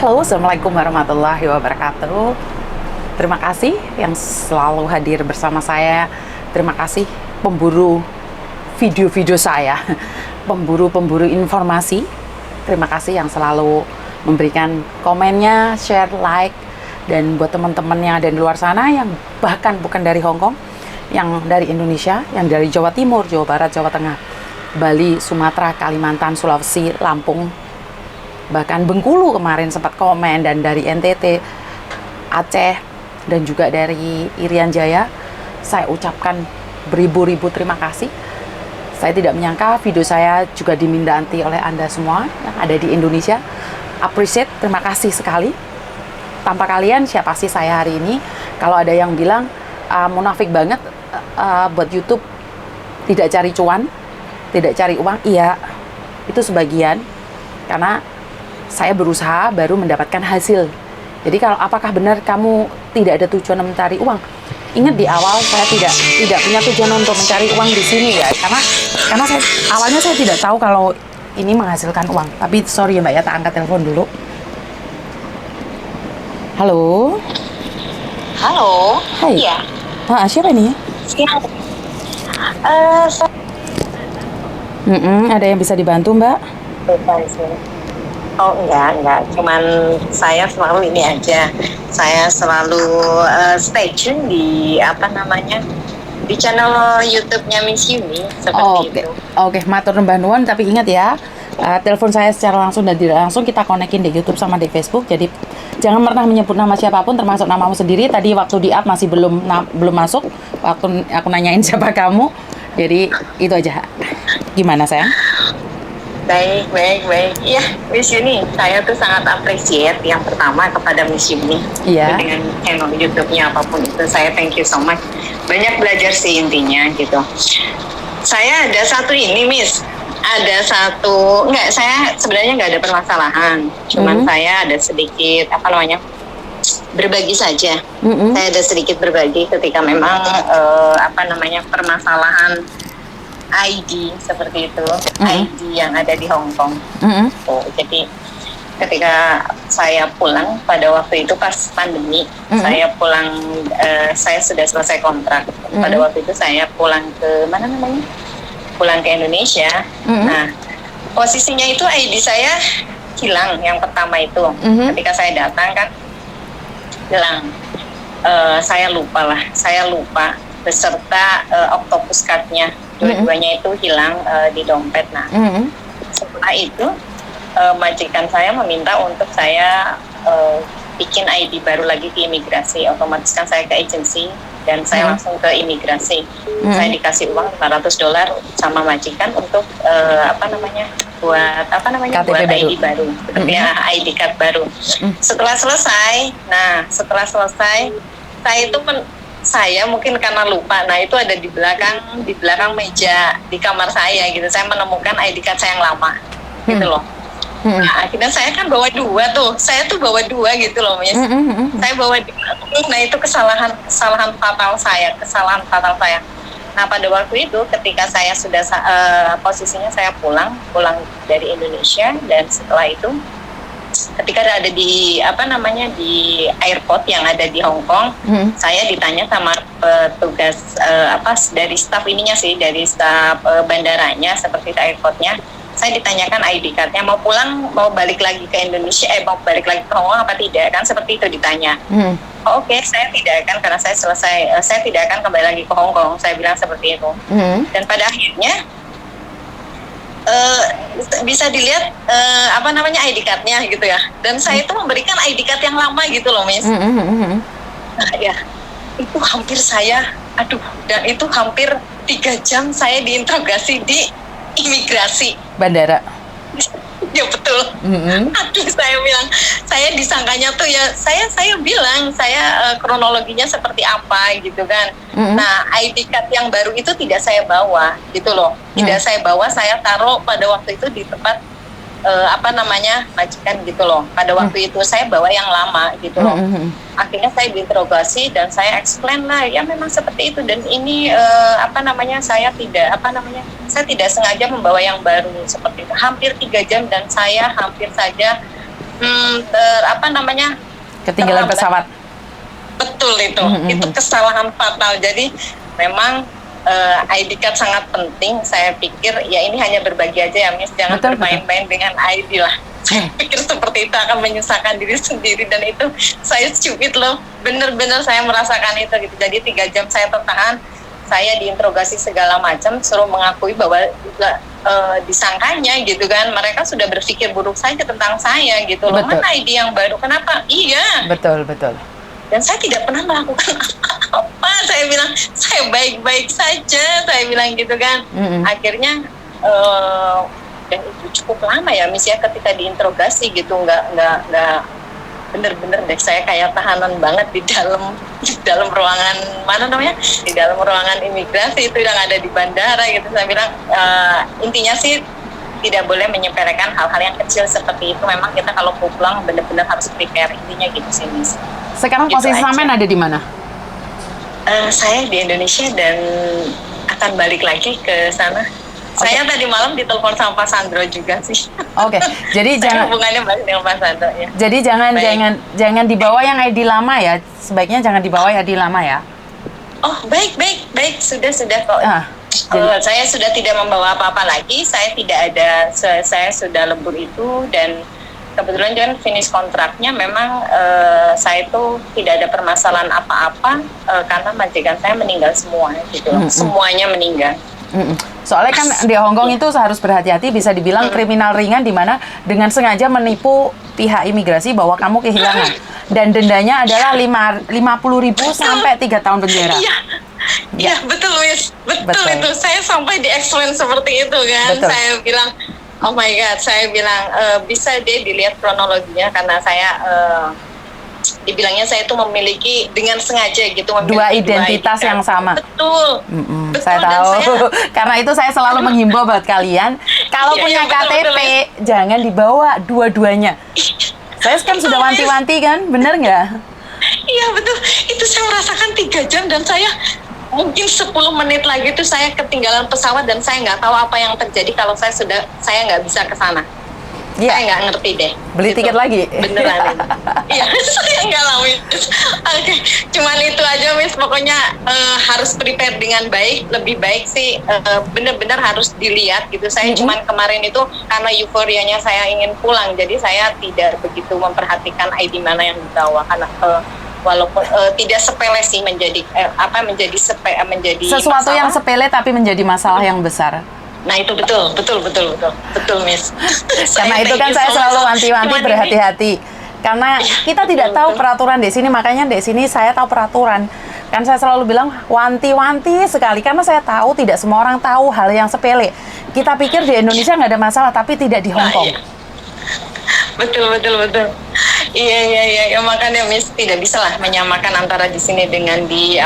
Halo, Assalamualaikum warahmatullahi wabarakatuh. Terima kasih yang selalu hadir bersama saya. Terima kasih pemburu video-video saya, pemburu informasi. Terima kasih yang selalu memberikan komennya, share, like. Dan buat teman-teman yang ada di luar sana yang bahkan bukan dari Hong Kong, yang dari Indonesia, yang dari Jawa Timur, Jawa Barat, Jawa Tengah, Bali, Sumatera, Kalimantan, Sulawesi, Lampung, bahkan Bengkulu kemarin sempat komen, dan dari NTT, Aceh, dan juga dari Irian Jaya, saya ucapkan beribu-ribu terima kasih. Saya tidak menyangka video saya juga diminati oleh Anda semua yang ada di Indonesia. Appreciate, terima kasih sekali. Tanpa kalian, siapa sih saya hari ini? Kalau ada yang bilang, munafik banget buat YouTube, tidak cari cuan, tidak cari uang, iya, itu sebagian. Karena saya berusaha baru mendapatkan hasil. Jadi kalau apakah benar kamu tidak ada tujuan mencari uang? Ingat di awal saya tidak punya tujuan untuk mencari uang di sini ya. Karena awalnya saya tidak tahu kalau ini menghasilkan uang. Tapi sorry ya Mbak ya, tak angkat telepon dulu. Halo. Halo. Hai. Iya. Siapa ini? Siap. Ada yang bisa dibantu Mbak? Oh enggak, cuman saya selalu ini aja, saya selalu stay tune di di channel YouTube-nya Miss Yumi seperti itu. Oke, matur nuwun nuwun, tapi ingat ya, telepon saya secara langsung dan tidak langsung kita konekin di YouTube sama di Facebook. Jadi jangan pernah menyebut nama siapapun, termasuk namamu sendiri. Tadi waktu di up masih belum masuk, waktu aku nanyain siapa kamu. Jadi itu aja. Gimana sayang? Baik. Iya, Miss Yuni, saya tuh sangat appreciate yang pertama kepada Miss Yuni. Iya. Dengan channel YouTube-nya apapun itu, saya thank you so much. Banyak belajar sih intinya gitu. Saya ada satu ini, Miss. Ada satu, saya sebenarnya nggak ada permasalahan. Cuman saya ada sedikit, berbagi saja. Saya ada sedikit berbagi ketika memang, permasalahan ID seperti itu, ID yang ada di Hong Kong. Jadi ketika saya pulang pada waktu itu pas pandemi, saya pulang, saya sudah selesai kontrak. Pada waktu itu saya pulang ke pulang ke Indonesia. Nah, posisinya itu ID saya hilang yang pertama itu. Ketika saya datang kan hilang. Saya lupa beserta octopus card-nya. Dua-duanya itu hilang di dompet. Nah, setelah itu majikan saya meminta untuk saya bikin ID baru lagi di imigrasi. Otomatis kan saya ke agensi dan saya langsung ke imigrasi. Saya dikasih uang $500 sama majikan untuk buat ID baru, seperti ID card baru. Setelah selesai, saya mungkin karena lupa. Nah, itu ada di belakang meja di kamar saya gitu. Saya menemukan ID card saya yang lama, gitu loh. Nah, akhirnya saya kan bawa dua tuh. Saya tuh bawa dua gitu loh, Miss. Saya bawa dua. Nah, itu kesalahan fatal saya. Nah, pada waktu itu ketika saya sudah posisinya saya pulang dari Indonesia, dan setelah itu ketika ada di di airport yang ada di Hong Kong, saya ditanya sama petugas dari staf dari staf bandaranya seperti airportnya. Saya ditanyakan ID card-nya, mau balik lagi ke Indonesia, mau balik lagi ke Hong Kong apa tidak, kan seperti itu ditanya. Oke, saya tidak akan, karena saya tidak akan kembali lagi ke Hong Kong, saya bilang seperti itu. Dan pada akhirnya bisa dilihat ID card-nya gitu ya, dan saya itu memberikan ID card yang lama gitu loh, Miss. Nah, ya itu dan itu hampir 3 jam saya diinterogasi di imigrasi bandara. Ya betul. Saya bilang, saya disangkanya tuh ya, saya bilang saya kronologinya seperti apa gitu kan. Nah, ID card yang baru itu tidak saya bawa gitu loh. Tidak saya bawa, saya taruh pada waktu itu di tempat majikan gitu loh. Pada waktu itu saya bawa yang lama gitu loh. Akhirnya saya diinterogasi dan saya explain lah, ya memang seperti itu, dan ini saya tidak sengaja membawa yang baru seperti itu. Hampir 3 jam dan saya hampir saja apa namanya, Ketinggalan terlambat. pesawat. Betul itu. Itu kesalahan fatal. Jadi memang ID card sangat penting. Saya pikir ya ini hanya berbagi aja ya, Miss. Jangan Betul, bermain-main dengan ID lah. Saya pikir seperti itu akan menyusahkan diri sendiri, dan itu saya stupid loh. Bener-bener saya merasakan itu gitu. Jadi 3 jam saya tertahan, saya diinterogasi segala macam, suruh mengakui bahwa juga disangkanya gitu kan, mereka sudah berpikir buruk saja tentang saya gitu loh. Betul. Mana ID yang baru, kenapa? Iya. Betul. Dan saya tidak pernah melakukan apa-apa. Saya bilang saya baik-baik saja, saya bilang gitu kan. Akhirnya dan itu cukup lama ya, Miss ya, ketika diinterogasi gitu, nggak bener-bener deh, saya kayak tahanan banget di dalam ruangan, mana namanya, di dalam ruangan imigrasi itu yang ada di bandara gitu. Saya bilang intinya sih tidak boleh menyepelekan hal-hal yang kecil seperti itu. Memang kita kalau pulang benar-benar harus prepare, intinya gitu sih, Miss. Sekarang Gitu posisi aja. sampean ada di mana? Saya di Indonesia dan akan balik lagi ke sana. Saya tadi malam ditelepon sama Pak Sandro juga sih. Oke, jadi Saya jangan hubungannya baik dengan Pak Sandro ya. jadi jangan Baik. jangan dibawa yang ID lama ya. Sebaiknya jangan dibawa ID lama ya. Oh, baik, sudah kok. Saya sudah tidak membawa apa-apa lagi. Saya tidak ada, saya sudah lembur itu, dan kebetulan jangan finish kontraknya. Memang saya itu tidak ada permasalahan apa-apa karena majikan saya meninggal semua gitu. Semuanya meninggal. Soalnya kan di Hong Kong itu harus berhati-hati, bisa dibilang kriminal ringan, di mana dengan sengaja menipu pihak imigrasi bahwa kamu kehilangan, dan dendanya adalah 50.000 sampai 3 tahun penjara. Iya, betul, Miss. Betul itu. Saya sampai di explain seperti itu kan. Betul. Saya bilang, oh my God, saya bilang bisa deh dilihat kronologinya, karena saya dibilangnya saya itu memiliki dengan sengaja gitu, memiliki Dua identitas yang sama. Betul. Betul, Saya dan tahu. Karena itu saya selalu menghimbau buat kalian, kalau Iya, punya betul, KTP betul. jangan dibawa dua-duanya. Saya kan sudah wanti-wanti kan, bener nggak? Iya betul, itu saya merasakan 3 jam, dan saya mungkin 10 menit lagi tuh saya ketinggalan pesawat, dan saya nggak tahu apa yang terjadi kalau saya nggak bisa ke sana. Iya. Saya nggak ngerti deh. Beli tiket lagi? Beneran. Iya, saya nggak lawan. Oke, cuman itu aja, Miss. Pokoknya harus prepare dengan baik. Lebih baik sih bener-bener harus dilihat gitu. Saya cuman kemarin itu karena euforianya saya ingin pulang, jadi saya tidak begitu memperhatikan ID mana yang dibawa, karena walaupun tidak sepele sih menjadi menjadi Sesuatu masalah. yang sepele tapi menjadi masalah yang besar. Nah itu betul, Miss. Karena itu kan saya selalu wanti-wanti berhati-hati. Karena kita tidak tahu peraturan di sini, makanya di sini saya tahu peraturan. Kan saya selalu bilang wanti-wanti sekali, karena saya tahu tidak semua orang tahu hal yang sepele. Kita pikir di Indonesia nggak ada masalah, tapi tidak di Hong Kong. Iya. Betul. Iya, makanya Miss tidak bisa lah menyamakan antara di sini dengan di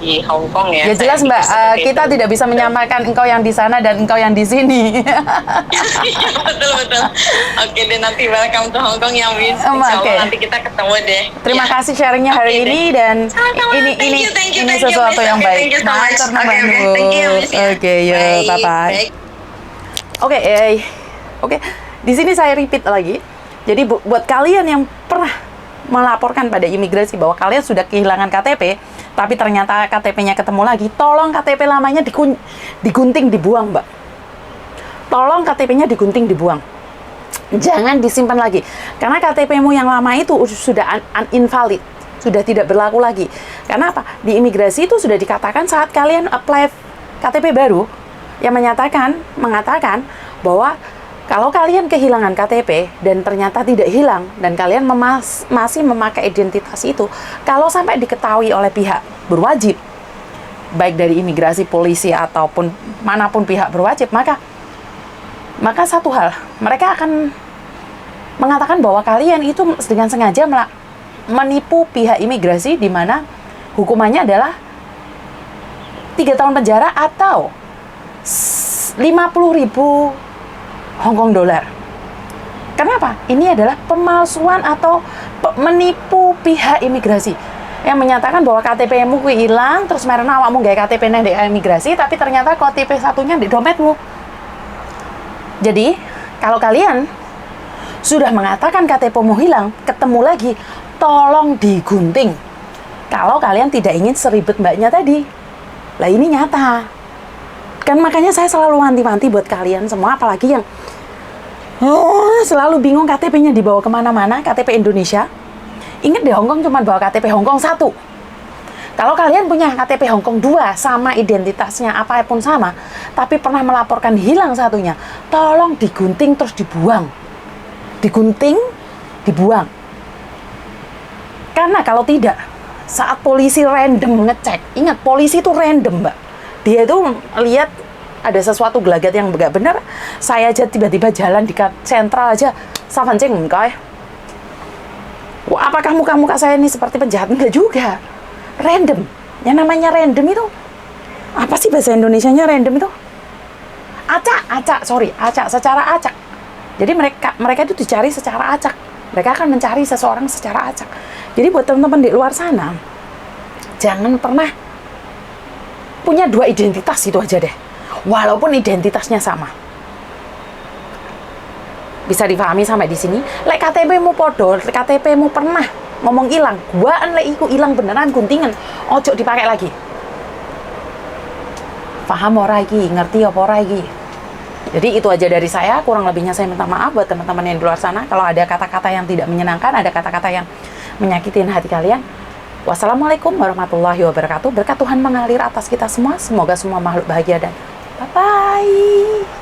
di Hong Kong ya. Ya jelas Mbak, kita tidak bisa menyamakan engkau yang di sana dan engkau yang di sini. Iya, betul. Oke deh, nanti welcome to Hong Kong ya, Miss. Insya Allah nanti kita ketemu deh. Terima kasih sharingnya hari ini, dan ini sesuatu yang baik. Oke, yuk, bye-bye. Oke. Di sini saya repeat lagi. Jadi buat kalian yang pernah melaporkan pada imigrasi bahwa kalian sudah kehilangan KTP, tapi ternyata KTP-nya ketemu lagi, tolong KTP lamanya digunting, dibuang, Mbak. Tolong KTP-nya digunting, dibuang. Jangan disimpan lagi. Karena KTP-mu yang lama itu sudah invalid, sudah tidak berlaku lagi. Karena apa? Di imigrasi itu sudah dikatakan saat kalian apply KTP baru, yang mengatakan bahwa kalau kalian kehilangan KTP dan ternyata tidak hilang, dan kalian masih memakai identitas itu, kalau sampai diketahui oleh pihak berwajib, baik dari imigrasi, polisi, ataupun manapun pihak berwajib, maka satu hal, mereka akan mengatakan bahwa kalian itu dengan sengaja menipu pihak imigrasi, di mana hukumannya adalah 3 tahun penjara atau 50.000 Hong Kong dolar. Kenapa? Ini adalah pemalsuan atau menipu pihak imigrasi yang menyatakan bahwa KTP-mu hilang, terus merena awakmu gawe KTP nang di imigrasi, tapi ternyata KTP satunya di dompetmu. Jadi, kalau kalian Sudah mengatakan KTP-mu hilang, ketemu lagi, tolong digunting. Kalau kalian tidak ingin seribet mbaknya tadi. Lah ini nyata. Kan makanya saya selalu wanti-wanti buat kalian semua, apalagi yang selalu bingung KTP-nya dibawa kemana-mana, KTP Indonesia. Ingat deh, Hongkong cuma bawa KTP Hongkong 1. Kalau kalian punya KTP Hongkong 2, sama identitasnya apapun sama, tapi pernah melaporkan hilang satunya, tolong digunting terus dibuang. Digunting, dibuang. Karena kalau tidak, saat polisi random ngecek, ingat polisi itu random, Mbak. Dia itu lihat ada sesuatu gelagat yang nggak benar, saya aja tiba-tiba jalan di sentral aja, safancing enggak. Wah, apakah muka-muka saya ini seperti penjahat? Enggak juga. Random. Yang namanya random itu apa sih bahasa Indonesianya random itu? Acak, secara acak. Jadi mereka itu dicari secara acak. Mereka akan mencari seseorang secara acak. Jadi buat teman-teman di luar sana, jangan pernah punya 2 identitas, itu aja deh. Walaupun identitasnya sama. Bisa dipahami sampai di sini? Lek KTP-mu podo, KTP-mu pernah ngomong hilang, guaan lek iku hilang beneran guntingan, ojo dipakai lagi. Paham ora iki? Ngerti apa ora iki? Jadi itu aja dari saya, kurang lebihnya saya minta maaf buat teman-teman yang di luar sana kalau ada kata-kata yang tidak menyenangkan, ada kata-kata yang menyakitin hati kalian. Wassalamualaikum warahmatullahi wabarakatuh. Berkat Tuhan mengalir atas kita semua. Semoga semua makhluk bahagia dan bye-bye.